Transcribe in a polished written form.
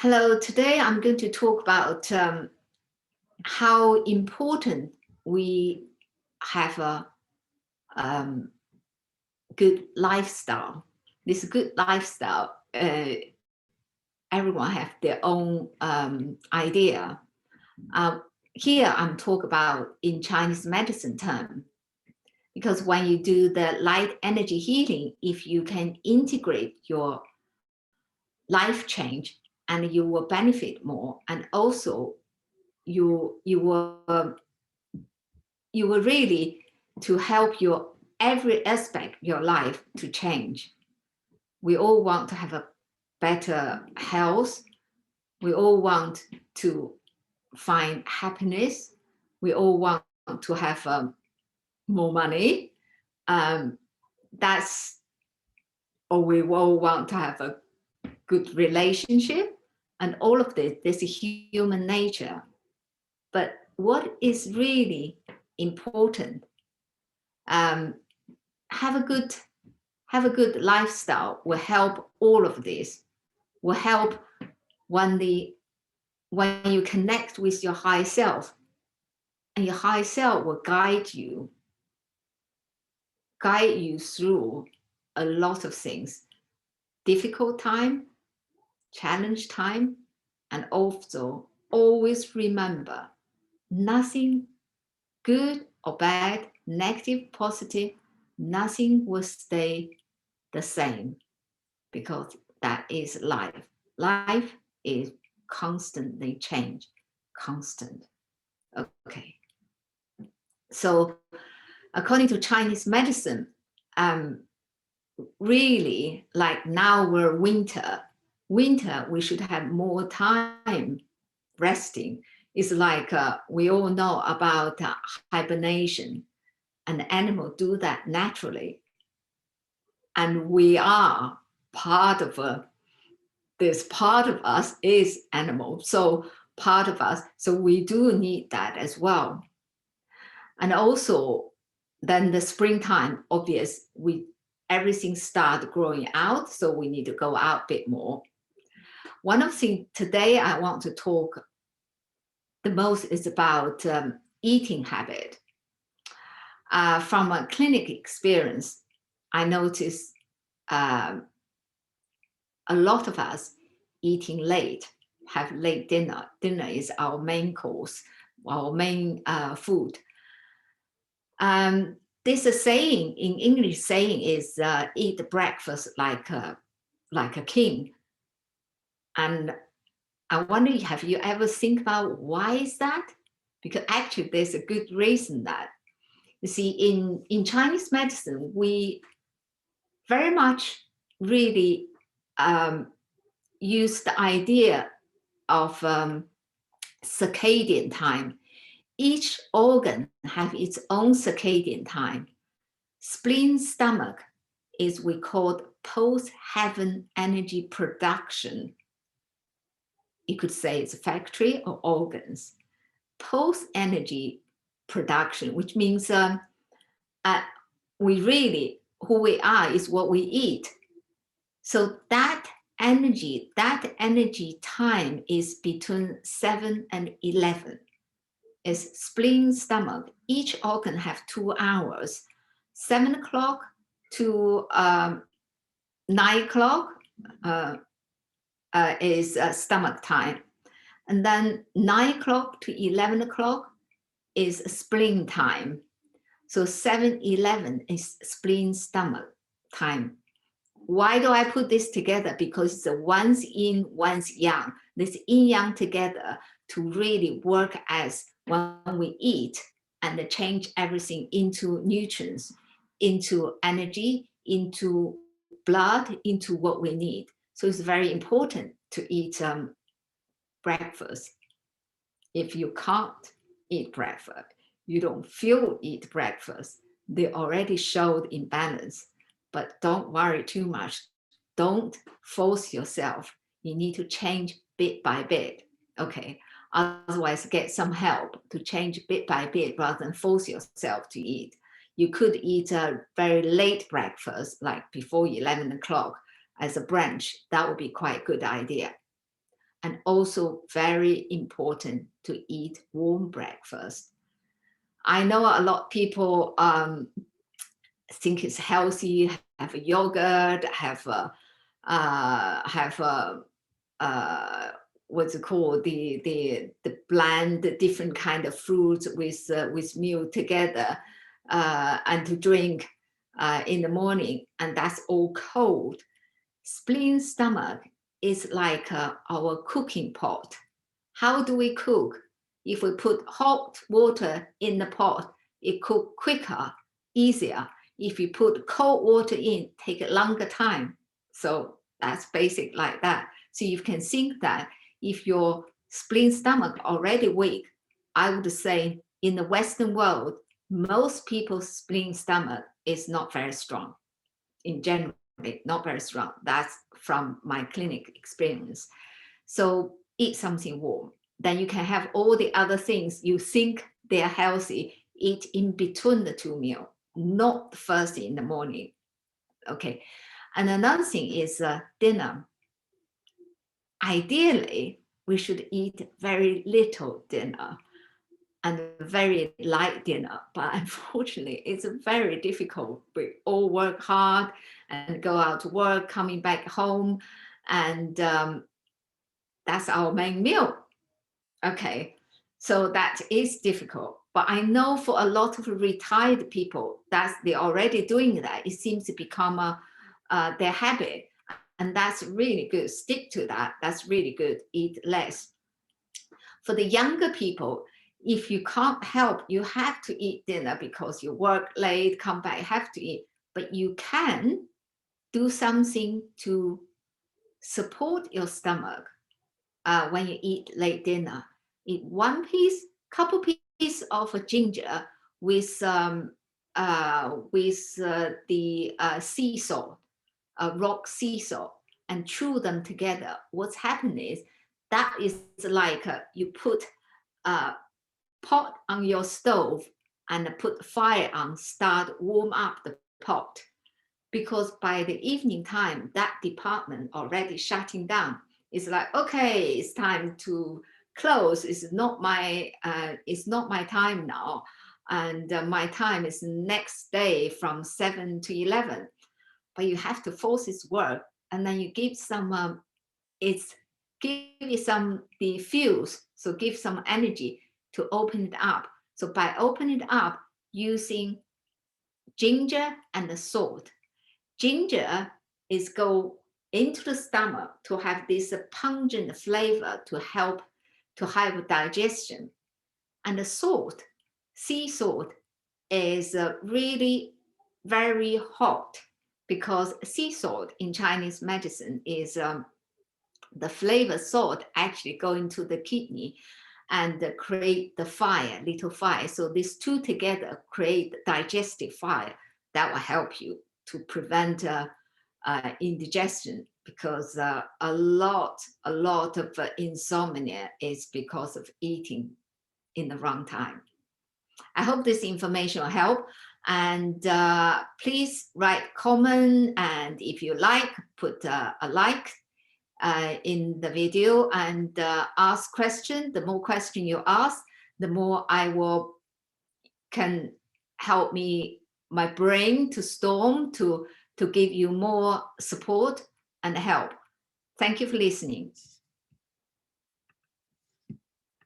Hello, today I'm going to talk about how important we have a good lifestyle. This good lifestyle, everyone have their own idea. Here I'm talking about in Chinese medicine term, because when you do the light energy healing, if you can integrate your life change, and you will benefit more, and also you will really to help your every aspect of your life to change. We all want to have a better health. We all want to find happiness. We all want to have more money. That's or we all want to have a good relationship, and all of this is human nature. But what is really important, have a good lifestyle will help all of this, will help when you connect with your higher self, and your higher self will guide you through a lot of things, difficult time, challenge time, and also always remember nothing good or bad, negative, positive, nothing will stay the same, because that is life. Life is constantly change, constant. Okay. So according to Chinese medicine, really, like now we're winter, we should have more time resting. It's like we all know about hibernation, and animals do that naturally. And we are part of this part of us is animal, so part of us, so we do need that as well. And also then the springtime, obvious, everything start growing out, so we need to go out a bit more. One of the things today I want to talk the most is about eating habit. From a clinic experience, I noticed a lot of us eating late, have late dinner. Dinner is our main course, our main food. This is saying in English, saying is eat breakfast like a king. And I wonder, have you ever think about why is that? Because actually there's a good reason that, you see, in Chinese medicine, we very much really use the idea of circadian time. Each organ have its own circadian time. Spleen, stomach is we call post-heaven energy production. You could say it's a factory or organs. Post-energy production, which means we really, who we are is what we eat. So that energy time is between 7 and 11. Is spleen, stomach. Each organ have 2 hours. 7 o'clock to 9 o'clock is stomach time. And then 9 o'clock to 11 o'clock is spleen time. So 7-11 is spleen, stomach time. Why do I put this together? Because it's a one's yin, one's yang. This yin yang together to really work as when we eat and change everything into nutrients, into energy, into blood, into what we need. So it's very important to eat breakfast. If you can't eat breakfast, you don't feel eat breakfast, they already showed imbalance. But don't worry too much. Don't force yourself. You need to change bit by bit. Okay. Otherwise, get some help to change bit by bit rather than force yourself to eat. You could eat a very late breakfast, like before 11 o'clock as a brunch. That would be quite a good idea. and also very important to eat warm breakfast. I know a lot of people think it's healthy, have a yogurt, have what's it called, the blend different kind of fruits with milk together and to drink in the morning, and that's all cold. Spleen stomach is like our cooking pot. How do we cook? If we put hot water in the pot, it cooks quicker, easier. If you put cold water in, take a longer time. So that's basic like that. So you can think that if your spleen stomach already weak, I would say in the Western world, most people's spleen stomach is not very strong. In general, not very strong. That's from my clinic experience. So eat something warm. Then you can have all the other things you think they are healthy, eat in between the two meals, not first in the morning. Okay. And another thing is dinner. Ideally, we should eat very little dinner and very light dinner, but unfortunately it's very difficult. We all work hard and go out to work, coming back home, and that's our main meal. Okay, so that is difficult, but I know for a lot of retired people that they're already doing that. It seems to become their habit, and that's really good. Stick to that. That's really good. Eat less. For the younger people, if you can't help, you have to eat dinner because you work late, come back, have to eat. But you can do something to support your stomach when you eat late dinner. Eat one piece, couple pieces of ginger with the sea salt, rock sea salt, and chew them together. What's happening is that is like you put a pot on your stove and put fire on, start warm up the pot. Because by the evening time, that department already shutting down. It's like, okay, it's time to close. It's not my time now. And my time is next day from 7 to 11. But you have to force its work. And then you give some, give you some the fuels. So give some energy to open it up. So by opening it up using ginger and the salt, ginger is go into the stomach to have this pungent flavor to help to have digestion. And the salt, sea salt, is really very hot because sea salt in Chinese medicine is the flavor salt actually go into the kidney and create the fire, little fire. So these two together create digestive fire that will help you to prevent indigestion, because a lot of insomnia is because of eating in the wrong time. I hope this information will help, and please write comment, and if you like, put a like in the video, and ask question. The more question you ask, the more I will can help my brain to storm to give you more support and help. Thank you for listening.